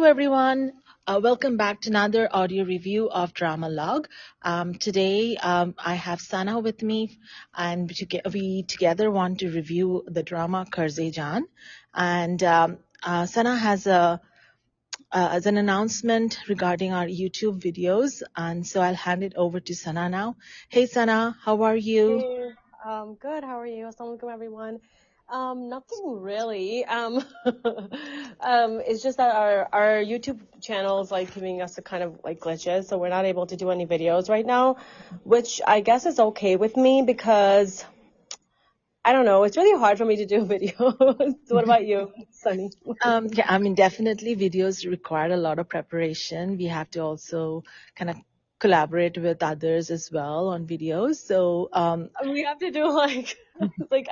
everyone. Welcome back to another audio review of Dramalogue. Today, I have Sana with me, and we together want to review the drama Qarz-e-Jaan. And Sana has an announcement regarding our YouTube videos, and so I'll hand it over to Sana now. Hey, Sana, how are you? Hey, good. How are you? Assalamu alaikum, everyone. Nothing really. It's just that our YouTube channel is like giving us a kind of like glitches, so we're not able to do any videos right now, which I guess is okay with me because I don't know. It's really hard for me to do videos. What about you, Sunny? Yeah, I mean, definitely videos require a lot of preparation. We have to also kind of collaborate with others as well on videos. So, We have to do like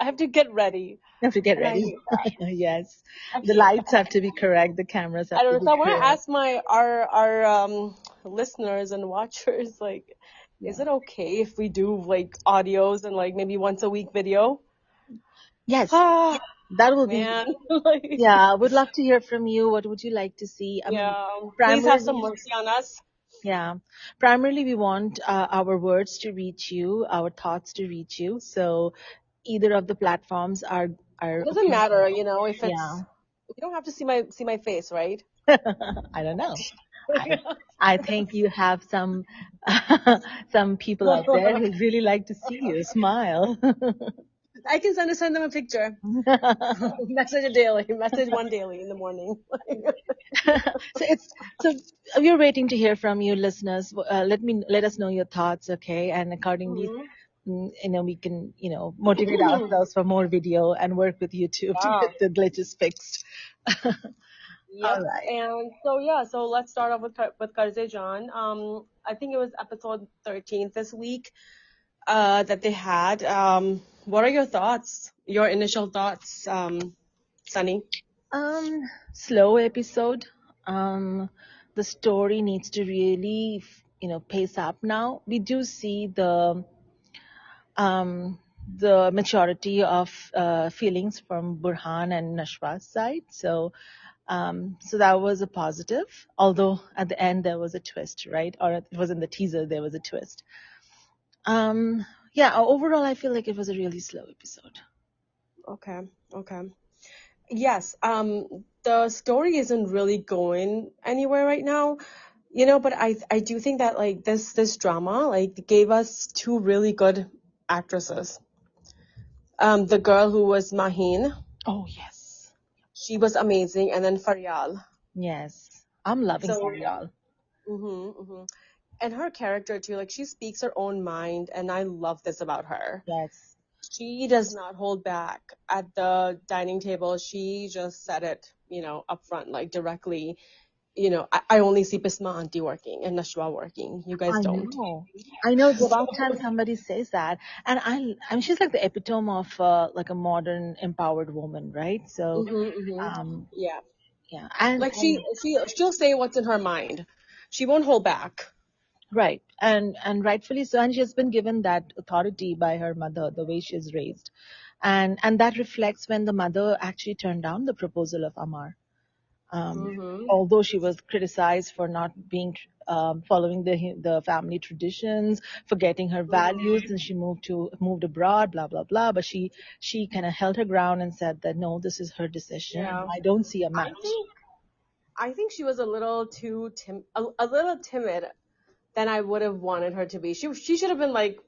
I have to get ready, you have to get and I ready. hate that. Yes. I The hate lights have to be correct. The cameras I have don't to know. be So I want to correct. ask our listeners and watchers, like, is Yeah. it okay if we do like audios and like maybe once a week video? Yes, Ah, that will be, man, like, yeah, would love to hear from you. What would you like to see? I mean, yeah. Please have some primarily, mercy on us. yeah, primarily we want our words to reach you, our thoughts to reach you. So either of the platforms are It doesn't okay. matter, if Yeah. it's. You don't have to see my face, right? I don't know. I I think you have some some people out there who really like to see you smile. I can send them a picture. Message a daily. Message one daily in the morning. so it's so we're waiting to hear from you, listeners. Let us know your thoughts, okay? And accordingly, Mhm. we can motivate ourselves for more video and work with YouTube to Yeah. get the glitches fixed. All Yep. right. And so yeah, so let's start off with Qarz-e-Jaan. I think it was episode 13 this week that they had. What are your thoughts? Your initial thoughts, Sunny? Slow episode. The story needs to really, pace up now. We do see um, the maturity of feelings from Burhan and Nashwa's side. So that was a positive. Although at the end there was a twist, right? Or it was in the teaser there was a twist. Yeah. Overall, I feel like it was a really slow episode. Okay, okay. Yes, the story isn't really going anywhere right now, but I do think that like this drama like gave us two really good actresses. The girl who was Maheen, Oh yes, she was amazing, and then Faryal. yes. I'm loving So, Serial. hmm and her character too, like she speaks her own mind, and I love this about her. Yes. She does not hold back at the dining table. She just said it, up front, like directly. I only see Bisma auntie working and Nashwa working. You guys I don't. know. I know it's about time somebody says that. And I mean, she's like the epitome of like a modern empowered woman, right? So, um, Yeah. yeah, and, Like and she'll say what's in her mind. She won't hold back. right, and rightfully so. And she has been given that authority by her mother, the way she's raised, and that reflects when the mother actually turned down the proposal of Amar. Um, hmm Although she was criticized for not being following the family traditions, forgetting her values, and she moved abroad, blah blah blah. But she kind of held her ground and said that no, this is her decision, and Yeah. I don't see a I match. think I think she was a little too a little timid than I would have wanted her to be. She should have been like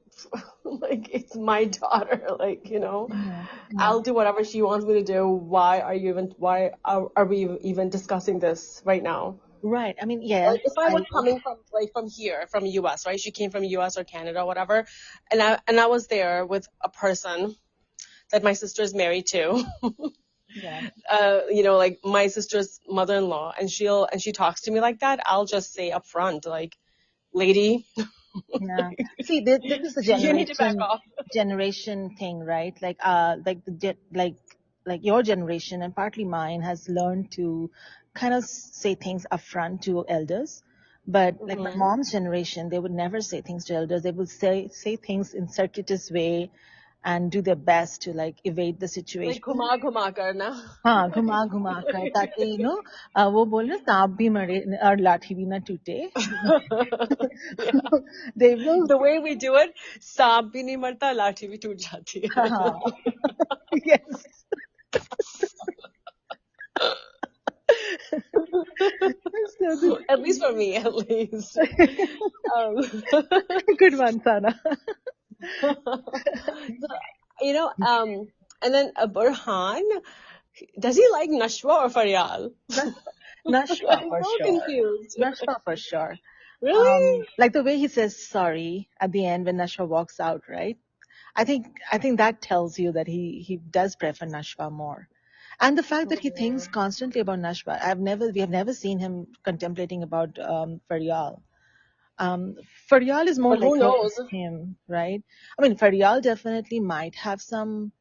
like it's my daughter, like, Yeah, yeah. I'll do whatever she wants me to do. Why are we even discussing this right now? Right. I mean, yes, Like if I I. was coming from here, from US, right? She came from US or Canada or whatever, and I was there with a person that my sister's married to. Yeah. Like my sister's mother-in-law, and she talks to me like that, I'll just say up front, like, lady, Yeah. See, this is the you need to back off. generation thing, right? Like like your generation and partly mine has learned to kind of say things upfront to elders. But like my hmm mom's generation, they would never say things to elders. They would say things in circuitous way, and do their best to like evade the Like situation. घुमा करना. हाँ, घुमा कर ताकि वो बोल रहे सांप भी मरे और लाठी भी ना टूटे. Yeah. They will. The way we do it, सांप भी नहीं मरता, लाठी भी टूट जाती है. हाँ. Yes. So this, At least for me, at least. good one, Sana. So, and then Burhan, does he like Nashwa or Faryal? Nashwa I'm for so sure. confused. Nashwa for sure. Really? Like the way he says sorry at the end when Nashwa walks out, right? I think that tells you that he does prefer Nashwa more. And the fact that he thinks constantly about Nashwa, we have never seen him contemplating about Faryal. Faryal is more But like who her knows? than him, right? I mean, Faryal definitely might have some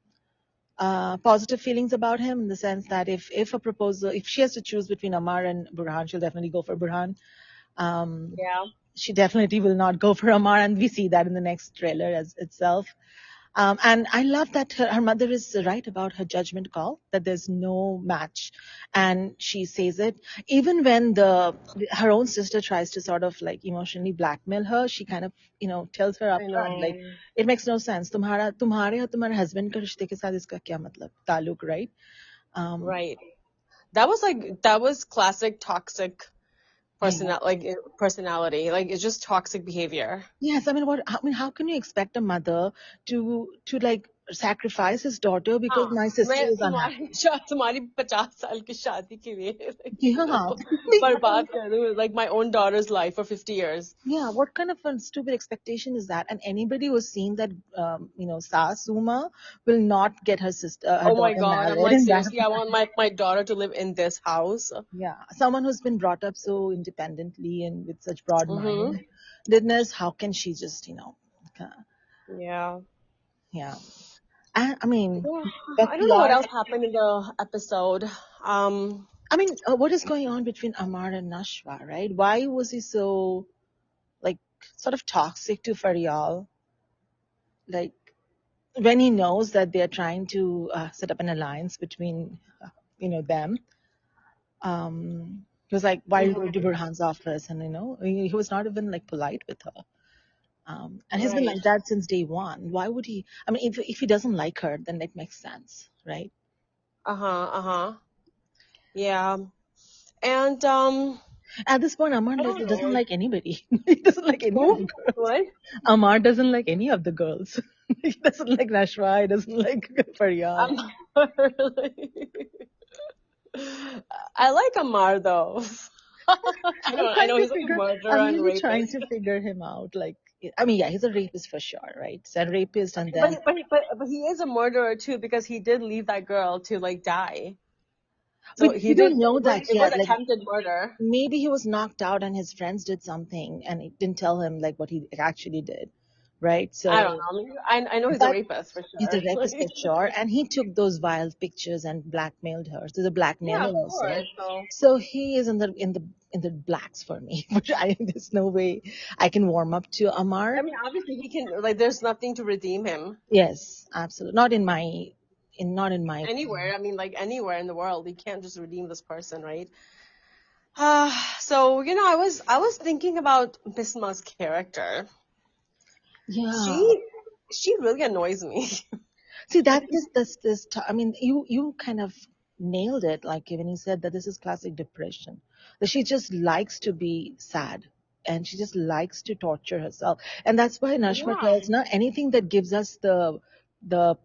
positive feelings about him in the sense that if she has to choose between Amar and Burhan, she'll definitely go for Burhan. Um, Yeah. she definitely will not go for Amar, and we see that in the next trailer as itself. And I love that her mother is right about her judgment call, that there's no match. And she says it. Even when her own sister tries to sort of like emotionally blackmail her, she kind of, tells her I upfront, know. like, it makes no sense. तुम्हारे और तुम्हारे husband का रिश्ते के साथ इसका क्या मतलब? ताल्लुक, right? Right. That was classic toxic Yeah. personality. Like it's just toxic behavior. Yes, how can you expect a mother to like sacrifice his daughter because हाँ, my sister मैं is unhappy? तुम्हारी 50 साल की शादी के लिए Yeah. बर्बाद कर दूँ like my own daughter's life for 50 years. Yeah, what kind of a stupid expectation is that? And anybody who's seen that, Suma will not get her Oh my daughter God, I'm married like in that. seriously, I want my daughter to live in this house. Yeah, someone who's been brought up so independently and with such broad Mm-hmm. mindedness, how can she just, uh, Yeah. yeah. I mean, Yeah. but I don't know what PR. else happened in the episode. What is going on between Amar and Nashwa, right? Why was he so, like, sort of toxic to Faryal? Like, when he knows that they're trying to set up an alliance between, them, he was like, "Why are you Mhm. going to Burhan's office?" And he was not even like polite with her. And he's been Right. like that since day one. Why would he? I mean, if he doesn't like her, then it makes sense, right? Uh-huh. Uh-huh. Yeah. And At this point, Amar I don't doesn't know. like anybody. He doesn't like any of Who? the girls. What? Amar doesn't like any of the girls. He doesn't like Nashwa. He doesn't like Faryal. I like Amar though. I know he's like a murderer I'm and really trying rapist. to figure him out. Like, I mean, yeah, he's a rapist for sure, right? He's a rapist, and But then but he is a murderer too because he did leave that girl to like die. So we he did. don't know that It was yet. Like, attempted murder. maybe he was knocked out, and his friends did something, and it didn't tell him like what he actually did, right? I don't So, know. I mean, I know he's a but rapist for he's a sure. rapist for sure, and he took those wild pictures and blackmailed her. So the Yeah, blackmailer of also. course. So So he is in the blacks for me. But there's no way I can warm up to I Amar. mean, obviously he can like. There's nothing to redeem him Yes, absolutely. Not in my anywhere. opinion. I mean, like anywhere in the world, you can't just redeem this person, right? So I was thinking about Bisma's character. Yeah. She really annoys me. See, that this. I mean, you kind of nailed it, like when you said that this is classic depression. That she just likes to be sad, and she just likes to torture herself, and that's why Nashma Yeah. tells na anything that gives us the the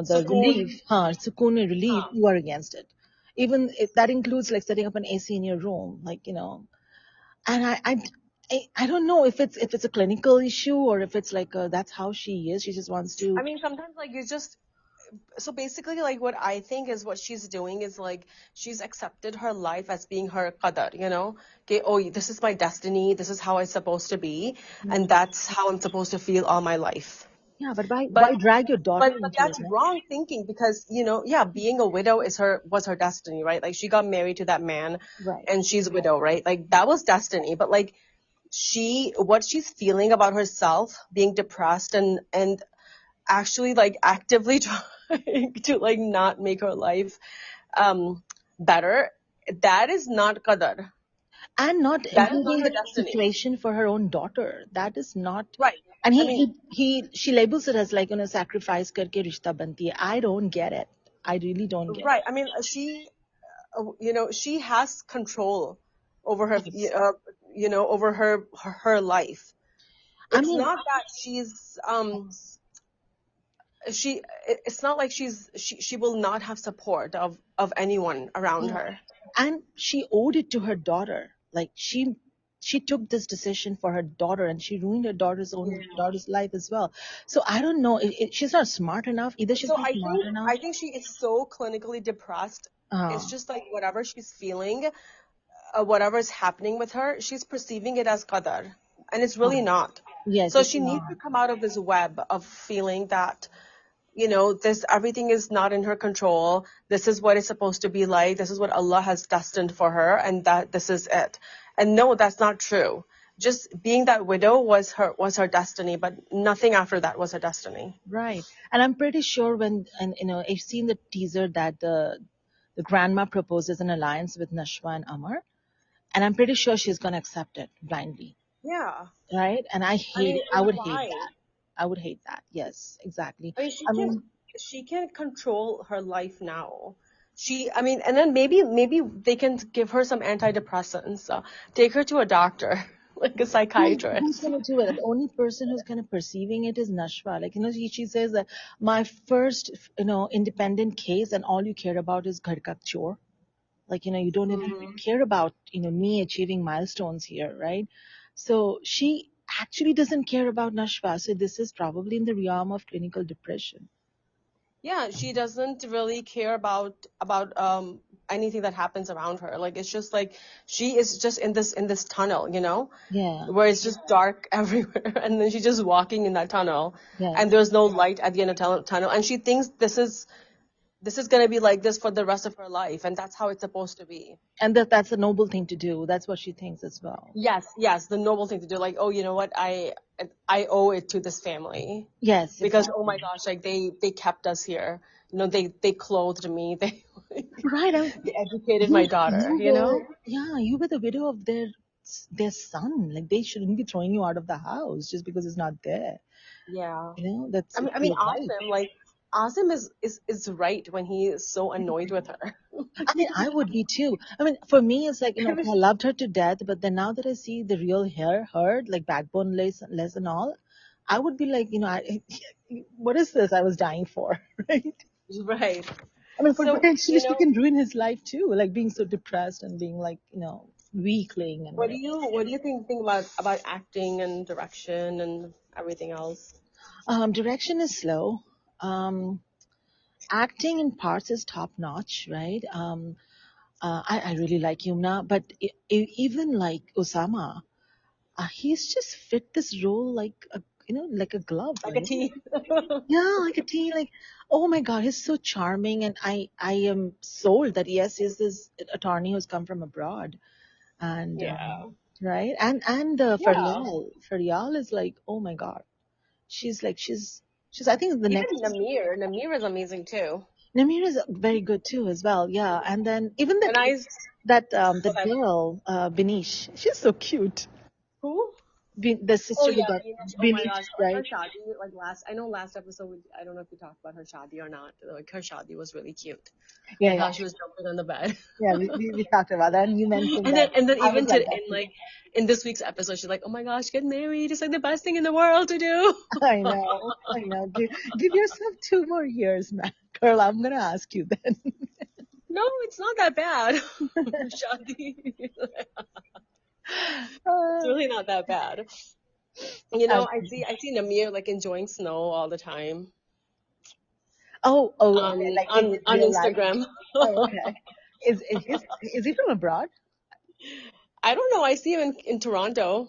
Sukoon. relief, sukoon and relief, Huh. you are against it. Even if that includes like setting up an AC in your room, like and I don't know if it's a clinical issue or if it's like that's how she is. She just wants I to. mean, sometimes like you just so basically like what I think is what she's doing is like she's accepted her life as being her qadar, Okay, oh, this is my destiny, this is how I'm supposed to be, and that's how I'm supposed to feel all my life. Yeah, but why But why drag your daughter but into it, that's man? wrong thinking because yeah, being a widow was her destiny, right? Like she got married to that man Right. and she's a widow, right? Like that was destiny. But like what she's feeling about herself, being depressed and actually like actively trying to like not make her life better, that is not qadar. And not That is not improving her the destiny. situation for her own daughter. That is not. Right. And I mean, she labels it as like, sacrifice karke rishta banti hai. I don't get it. I really don't get right. it. I mean, she has control over her, Yes. over her life. I It's mean, not that it's not like she will not have support of anyone around yeah. her. And she owed it to her daughter. Like she took this decision for her daughter, and she ruined her daughter's life as well. So I don't know. She's not smart enough. Either she's So not smart enough. I think she is so clinically depressed. It's Uh, just like whatever she's feeling, whatever is happening with her, she's perceiving it as qadar, and it's really not. yes, So it's she needs not. to come out of this web of feeling that, this everything is not in her control. This is what it's supposed to be like. This is what Allah has destined for her, and that this is it. And no, that's not true. Just being that widow was her destiny, but nothing after that was her destiny. Right. And I'm pretty sure I've seen the teaser that the grandma proposes an alliance with Nashwa and Amar, and I'm pretty sure she's gonna accept it blindly. Yeah. Right? And I mean, I would hate why? that. I would hate that. Yes, exactly. I mean, I mean, she can control her life now. I mean, and then maybe they can give her some antidepressants, take her to a doctor, like a who's psychiatrist. gonna do it? The only person who's kind of perceiving it is Nashwa. Like, she says that my first, independent case, and all you care about is ghar ka chore. Like, you don't even care about, me achieving milestones here, right? So she actually doesn't care about Nashwa. So this is probably in the realm of clinical depression. Yeah, she doesn't really care about anything that happens around her. Like it's just like she is just in this tunnel, Yeah. where it's just dark everywhere, and then she's just walking in that tunnel, and Yes. there's no light at the end of tunnel, and she thinks this is gonna be like this for the rest of her life, and that's how it's supposed to be. And that's a noble thing to do. That's what she thinks as well. Yes, the noble thing to do. Like, oh, you know what? I owe it to this family Yes, because oh my exactly. gosh, like they kept us here. They clothed me. They Right. they educated my daughter. You were the widow of their son. Like, they shouldn't be throwing you out of the house just because it's not there. Yeah. That's I mean, your right. Asim is right when he is so annoyed with her. I mean, I would be too. I mean, for me, it's like, I loved her to death, but then now that I see the real her, like backbone less and all, I would be like, what is this I was dying for, right? Right. I mean, for So, potentially she can ruin his life too, like being so depressed and being like, weakling and whatever. what do you think about acting and direction and everything else? Direction is slow. Um, Acting in parts is top notch, right? I really like Yumna, but even like Usama, he's just fit this role like like a glove, Like a right? tea. Yeah, like a teen. Like, oh my God, he's so charming, and I am sold that yes, he's this attorney who's come from abroad, and Yeah. right, and Yeah. Faryal is like, oh my God, she's I think the Even next. Namir is amazing too. Namir is very good too as well, yeah, and then even And that that girl, Binish, she's so cute. who? The Oh sister who yeah, got Venus. Oh my Binish, gosh, her right? shadi, like I know last episode I don't know if we talked about her shadi or not. Like her shadi was really cute. Yeah, Like yeah, how she was jumping on the bed. yeah. We talked about that, and you mentioned And that. then I was even like to that in too. like in this week's episode, she's like, "Oh my gosh, get married! It's like the best thing in the world to do." I know, I know. Give yourself 2 more years, man. Girl, I'm gonna ask you then. No, it's not that bad. Shadi, it's Uh, really not that bad. I see Namir like enjoying snow all the time okay, like in on his on real life. Instagram. Oh, okay. Is he from abroad? I don't know. I see him in Toronto.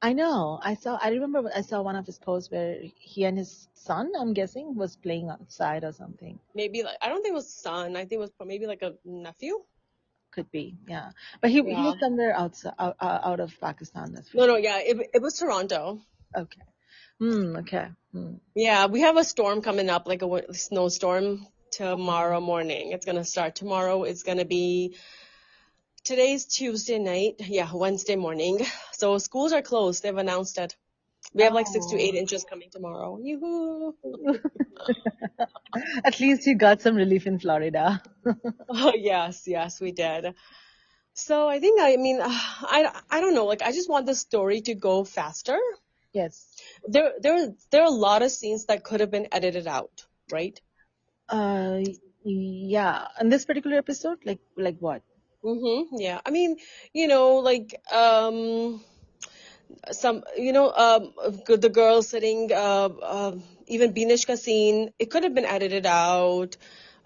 I know. I remember I saw one of his posts where he and his son, I'm guessing, was playing outside or something. Maybe like I don't think it was son. I think it was maybe like a nephew. Could be, yeah. But he Yeah. was somewhere outside, out of Pakistan, that's for No, sure. no, yeah. It was Toronto. Okay. Okay. Hmm. Yeah, we have a storm coming up, like a snowstorm tomorrow morning. It's gonna start tomorrow. It's gonna be today's Tuesday night. Yeah, Wednesday morning. So schools are closed. They've announced it. We have like 6 to 8 inches coming tomorrow. Yoo-hoo. At least you got some relief in Florida. Oh, yes, yes, we did. So I think I mean I don't know. Like I just want the story to go faster. Yes. There are a lot of scenes that could have been edited out, right? Uh, yeah. In this particular episode, like what? Mm-hmm. Yeah. I mean, like some the girl sitting even Binishka scene, it could have been edited out.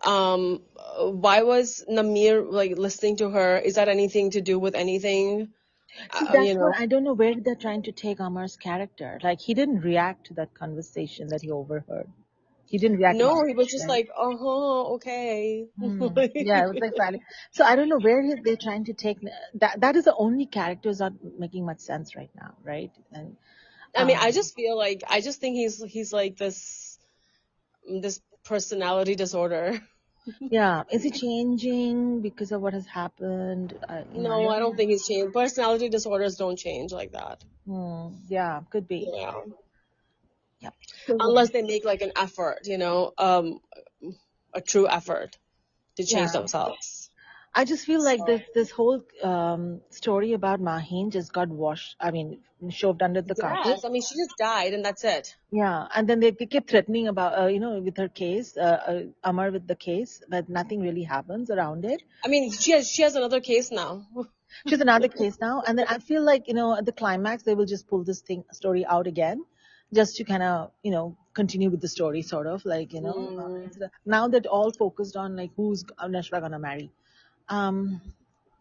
Why was Namir like listening to her? Is that anything to do with anything? See, that's You what know. I don't know where they're trying to take Amar's character. Like he didn't react to that conversation that he overheard. He didn't react No, he was immediately, just right? like, uh-huh, okay. Yeah, it was like silent. So I don't know where they're trying to take that. That is the only character is not making much sense right now, right? And I mean, I um, just feel like I just think he's like this personality disorder. yeah, is he changing because of what has happened? I No, I don't don't know. think he's changed. Personality disorders don't change like that. Yeah, could be. Yeah. Yeah. So Unless they make like an effort, a true effort to change yeah, themselves. I just feel like So, this whole story about Maheen just got washed. I mean, shoved under the carpet. yes, I mean, she just died and that's it. Yeah, and then they kept threatening about, with her case, Amar with the case, but nothing really happens around it. I mean, she has another case now. She's another case now, and then I feel like at the climax they will just pull this story out again, just to kind of continue with the story, sort of like Mm. now that all focused on like who's Nashra gonna marry. Um,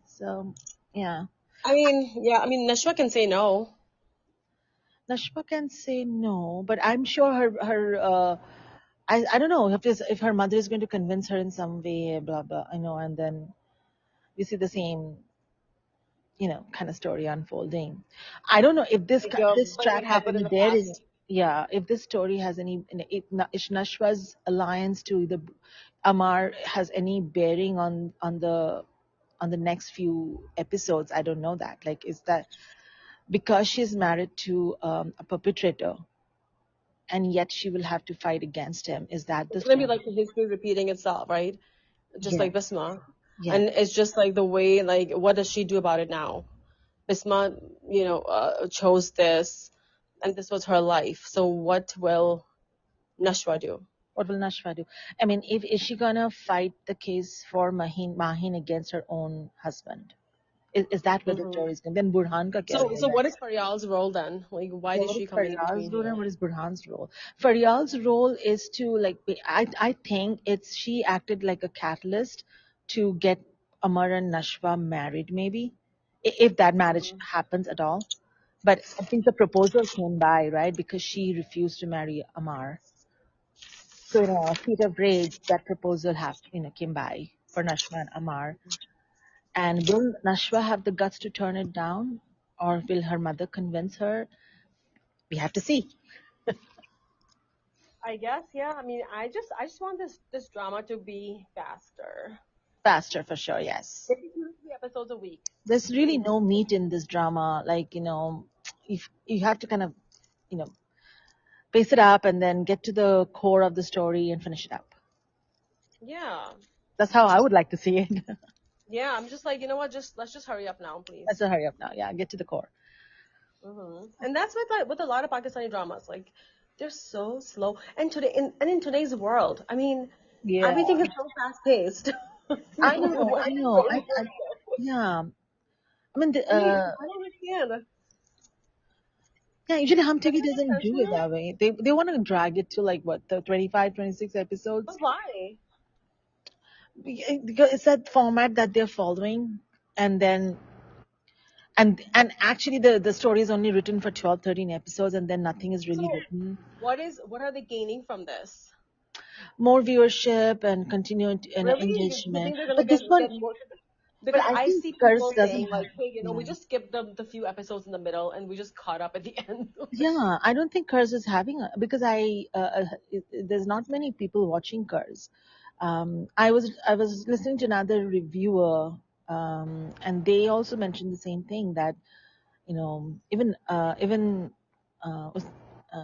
so yeah, I mean, yeah, I mean, Nashwa can say no. Nashra can say no, but I'm sure I don't know if her mother is going to convince her in some way, blah blah. I know, and then we see the same kind of story unfolding. I don't know if this Like track what has happened in any the bearing. past. Yeah, if this story has any, if Nashwa's alliance to the Amar has any bearing on the next few episodes. I don't know that. Like, is that because she's married to a perpetrator, and yet she will have to fight against him? Is that the It's gonna be story? like the history repeating itself, right? Just Yes, like Bisma. yes. And it's just like the way, like, what does she do about it now? Bisma, chose this, and this was her life. So what will Nashwa do? What will Nashwa do? I mean, if is she gonna fight the case for Mahin against her own husband? Is that where the Hmm. story is going? Then Burhan ka kya So role hai? what is Faryal's role then? Like, why Yeah, did what is she come in Faryal's between role here? and what is Burhan's role? Faryal's role is to like I think it's she acted like a catalyst to get Amar and Nashwa married, maybe if that marriage Hmm. happens at all. But I think the proposal came by, right, because she refused to marry Amar. So in a fit of rage, that proposal came by for Nashwa and Amar. And will Nashwa have the guts to turn it down, or will her mother convince her? We have to see. I guess, yeah. I mean, I just want this drama to be faster. Faster for sure, yes. Maybe 2 to 3 episodes a week. There's really no meat in this drama. Like, if you have to kind of, you know, pace it up and then get to the core of the story and finish it up. Yeah. That's how I would like to see it. Yeah, I'm just like, you know what? Let's just hurry up now, Let's please. hurry up now. Yeah, get to the core. And that's with a lot of Pakistani dramas. Like, they're so slow. And in today's world, I mean, Yeah, everything is so fast paced. I know, What I is know. going on? Yeah. I mean, I mean, I don't understand. yeah, usually Hum Like, TV I doesn't do it personally, that way. They want to drag it to like what, the 25, 26 but episodes. why? Because it's that format that they're following, and then and actually the story is only written for 12, 13 episodes, and then nothing is really So, written. what are they gaining from this? More viewership and continued Really? You engagement. think they're gonna But get this one, get more? But Because I I think see Kurz people doesn't saying have. like, hey, we Yeah. just skipped the few episodes in the middle and we just caught up at the end. Yeah, I don't think Kurz is having because there's not many people watching Kurz. I was listening to another reviewer, and they also mentioned the same thing that even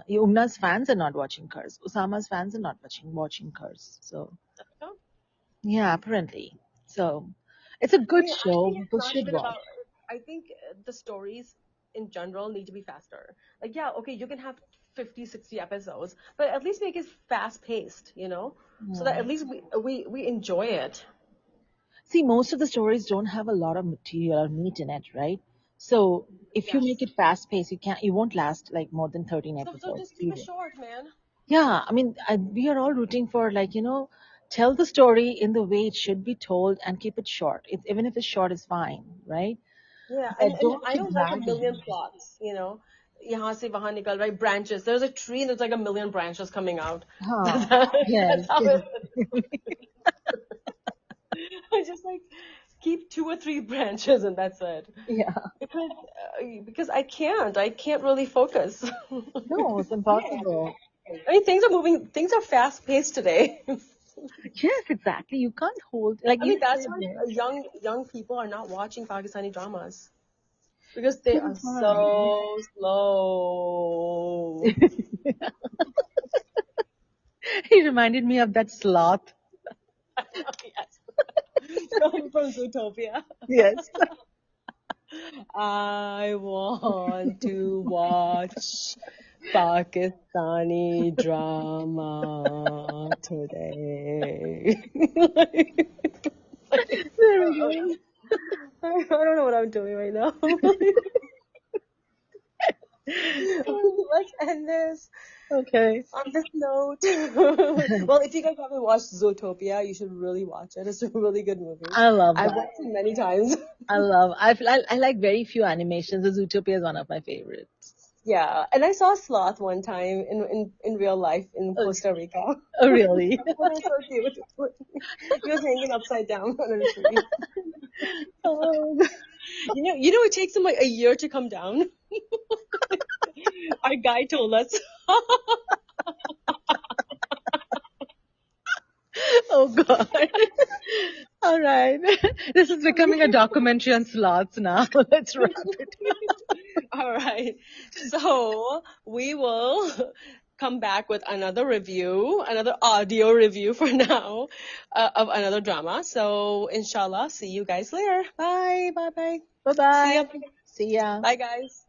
Yumna's fans are not watching Kurz. Usama's fans are not watching Kurz. So yeah, apparently. So it's a I good mean, I show. think it's People not should even watch. about. I think the stories in general need to be faster. Like, yeah, okay, you can have 50, 60 episodes, but at least make it fast paced, so that Yeah. at least we enjoy it. See, most of the stories don't have a lot of material or meat in it, right? So if you make Yes. it fast paced, you won't last like more than 13 So episodes, just keep it period. short, man. Yeah, I mean, we are all rooting for tell the story in the way it should be told and keep it short. Even if it's short, it's fine, right? Yeah, But and don't I keep don't like a million dragging. plots. यहाँ से वहाँ निकल, right? Branches. There's a tree and there's like a million branches coming out. Huh. That's Yes. how Yes. it I just like keep two or three branches and that's it. Yeah. Because I can't really focus. No, it's impossible. I mean, things are fast paced today. Yes, exactly. You can't hold like I you mean, that's said why there. young people are not watching Pakistani dramas because they So are am I. so slow. He reminded me of that sloth. Yes. From Zootopia. Yes. I want to watch Pakistani drama today. There we go. I don't know what I'm doing right now. Let's end this Okay. on this note. Well, if you guys haven't watched Zootopia, you should really watch it. It's a really good movie. I love I've that. watched it many times. I like very few animations. The Zootopia is one of my favorites. Yeah, and I saw a sloth one time in real life in Oh, Costa Rica. oh It really? was so cute. He was hanging upside down on a tree. Oh, It takes him like a year to come down. Our guy told us. oh God. All right. This is becoming a documentary on sloths now. Let's wrap it. All right. So we will come back with another review, another audio review for now of another drama. So inshallah, see you guys later. Bye. Bye. Bye. See Bye-bye. ya. See ya. Bye, guys.